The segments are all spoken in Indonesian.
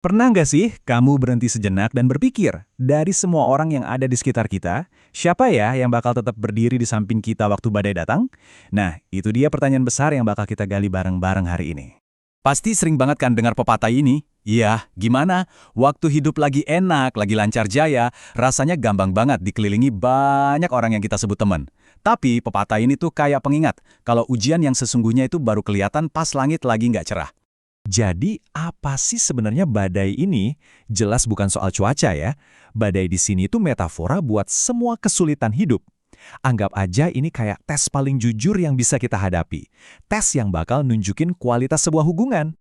Pernah nggak sih kamu berhenti sejenak dan berpikir, dari semua orang yang ada di sekitar kita, siapa ya yang bakal tetap berdiri di samping kita waktu badai datang? Nah, itu dia pertanyaan besar yang bakal kita gali bareng-bareng hari ini. Pasti sering banget kan dengar pepatah ini? Iya, gimana? Waktu hidup lagi enak, lagi lancar jaya, rasanya gampang banget dikelilingi banyak orang yang kita sebut teman. Tapi pepatah ini tuh kayak pengingat, kalau ujian yang sesungguhnya itu baru kelihatan pas langit lagi nggak cerah. Jadi, apa sih sebenarnya badai ini? Jelas bukan soal cuaca ya. Badai di sini itu metafora buat semua kesulitan hidup. Anggap aja ini kayak tes paling jujur yang bisa kita hadapi. Tes yang bakal nunjukin kualitas sebuah hubungan.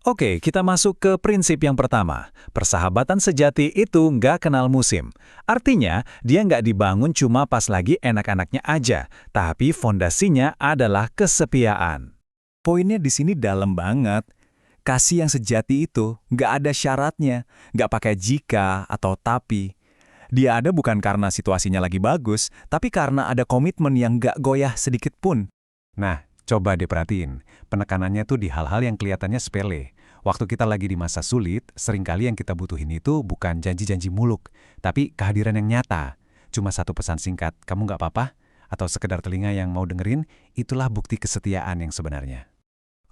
Oke, kita masuk ke prinsip yang pertama. Persahabatan sejati itu nggak kenal musim. Artinya, dia nggak dibangun cuma pas lagi enak-enaknya aja, tapi fondasinya adalah kesetiaan. Poinnya di sini dalam banget. Kasih yang sejati itu nggak ada syaratnya, nggak pakai jika atau tapi. Dia ada bukan karena situasinya lagi bagus, tapi karena ada komitmen yang nggak goyah sedikit pun. Nah, coba diperhatiin. Penekanannya tuh di hal-hal yang kelihatannya sepele. Waktu kita lagi di masa sulit, seringkali yang kita butuhin itu bukan janji-janji muluk, tapi kehadiran yang nyata. Cuma satu pesan singkat, kamu nggak apa-apa? Atau sekedar telinga yang mau dengerin, itulah bukti kesetiaan yang sebenarnya.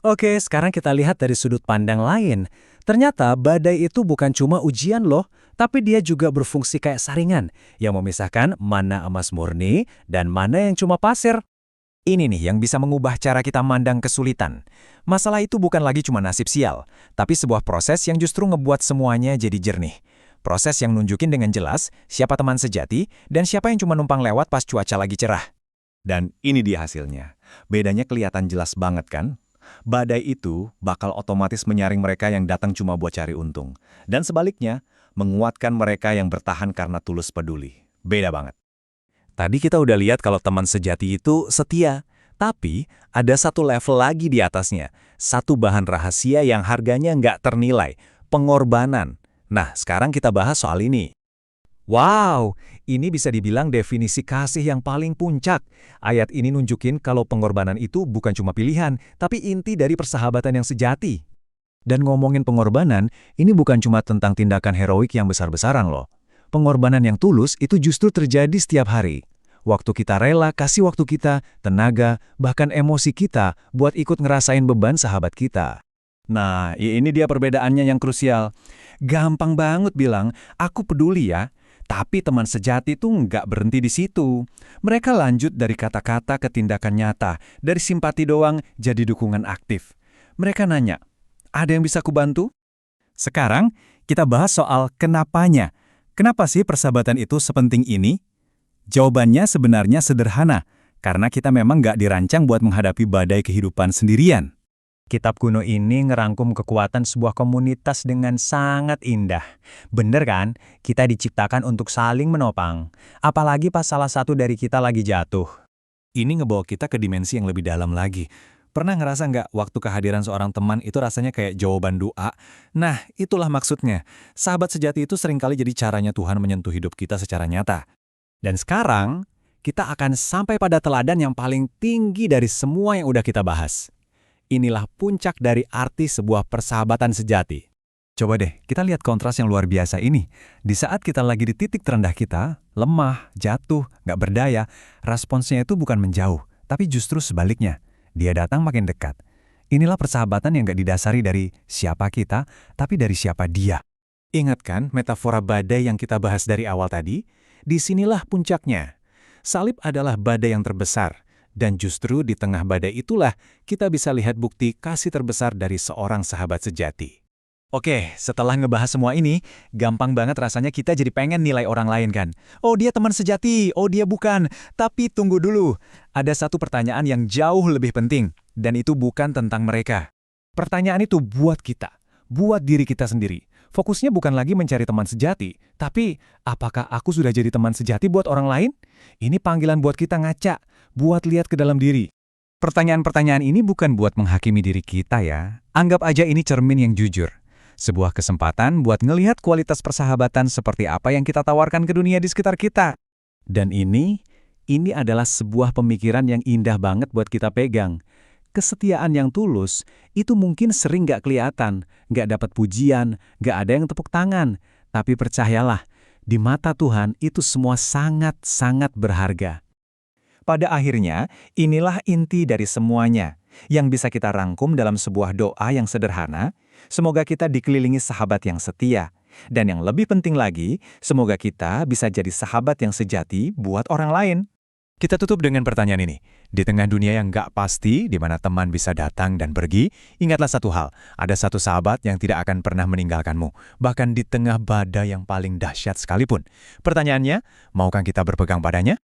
Oke, sekarang kita lihat dari sudut pandang lain. Ternyata badai itu bukan cuma ujian loh, tapi dia juga berfungsi kayak saringan yang memisahkan mana emas murni dan mana yang cuma pasir. Ini nih yang bisa mengubah cara kita mandang kesulitan. Masalah itu bukan lagi cuma nasib sial, tapi sebuah proses yang justru ngebuat semuanya jadi jernih. Proses yang nunjukin dengan jelas siapa teman sejati dan siapa yang cuma numpang lewat pas cuaca lagi cerah. Dan ini dia hasilnya. Bedanya kelihatan jelas banget kan? Badai itu bakal otomatis menyaring mereka yang datang cuma buat cari untung. Dan sebaliknya, menguatkan mereka yang bertahan karena tulus peduli. Beda banget. Tadi kita udah lihat kalau teman sejati itu setia. Tapi, ada satu level lagi di atasnya. Satu bahan rahasia yang harganya nggak ternilai. Pengorbanan. Nah, sekarang kita bahas soal ini. Wow, ini bisa dibilang definisi kasih yang paling puncak. Ayat ini nunjukin kalau pengorbanan itu bukan cuma pilihan, tapi inti dari persahabatan yang sejati. Dan ngomongin pengorbanan, ini bukan cuma tentang tindakan heroik yang besar-besaran loh. Pengorbanan yang tulus itu justru terjadi setiap hari. Waktu kita rela kasih waktu kita, tenaga, bahkan emosi kita buat ikut ngerasain beban sahabat kita. Nah, ini dia perbedaannya yang krusial. Gampang banget bilang, aku peduli ya. Tapi teman sejati tuh nggak berhenti di situ. Mereka lanjut dari kata-kata ke tindakan nyata, dari simpati doang jadi dukungan aktif. Mereka nanya, ada yang bisa kubantu? Sekarang, kita bahas soal kenapanya. Kenapa sih persahabatan itu sepenting ini? Jawabannya sebenarnya sederhana, karena kita memang nggak dirancang buat menghadapi badai kehidupan sendirian. Kitab kuno ini ngerangkum kekuatan sebuah komunitas dengan sangat indah. Bener kan? Kita diciptakan untuk saling menopang. Apalagi pas salah satu dari kita lagi jatuh. Ini ngebawa kita ke dimensi yang lebih dalam lagi. Pernah ngerasa nggak waktu kehadiran seorang teman itu rasanya kayak jawaban doa? Nah, itulah maksudnya. Sahabat sejati itu seringkali jadi caranya Tuhan menyentuh hidup kita secara nyata. Dan sekarang, kita akan sampai pada teladan yang paling tinggi dari semua yang udah kita bahas. Inilah puncak dari arti sebuah persahabatan sejati. Coba deh, kita lihat kontras yang luar biasa ini. Di saat kita lagi di titik terendah kita, lemah, jatuh, nggak berdaya, responsnya itu bukan menjauh, tapi justru sebaliknya. Dia datang makin dekat. Inilah persahabatan yang nggak didasari dari siapa kita, tapi dari siapa dia. Ingat kan metafora badai yang kita bahas dari awal tadi? Disinilah puncaknya. Salib adalah badai yang terbesar. Dan justru di tengah badai itulah kita bisa lihat bukti kasih terbesar dari seorang sahabat sejati. Oke, setelah ngebahas semua ini, gampang banget rasanya kita jadi pengen nilai orang lain kan. Oh dia teman sejati, oh dia bukan. Tapi tunggu dulu, ada satu pertanyaan yang jauh lebih penting, dan itu bukan tentang mereka. Pertanyaan itu buat kita, buat diri kita sendiri. Fokusnya bukan lagi mencari teman sejati, tapi apakah aku sudah jadi teman sejati buat orang lain? Ini panggilan buat kita ngaca, buat lihat ke dalam diri. Pertanyaan-pertanyaan ini bukan buat menghakimi diri kita ya. Anggap aja ini cermin yang jujur. Sebuah kesempatan buat ngelihat kualitas persahabatan seperti apa yang kita tawarkan ke dunia di sekitar kita. Dan ini adalah sebuah pemikiran yang indah banget buat kita pegang. Kesetiaan yang tulus itu mungkin sering nggak kelihatan, nggak dapat pujian, nggak ada yang tepuk tangan. Tapi percayalah, di mata Tuhan itu semua sangat-sangat berharga. Pada akhirnya, inilah inti dari semuanya, yang bisa kita rangkum dalam sebuah doa yang sederhana. Semoga kita dikelilingi sahabat yang setia. Dan yang lebih penting lagi, semoga kita bisa jadi sahabat yang sejati buat orang lain. Kita tutup dengan pertanyaan ini. Di tengah dunia yang nggak pasti, di mana teman bisa datang dan pergi, ingatlah satu hal, ada satu sahabat yang tidak akan pernah meninggalkanmu, bahkan di tengah badai yang paling dahsyat sekalipun. Pertanyaannya, maukah kita berpegang padanya?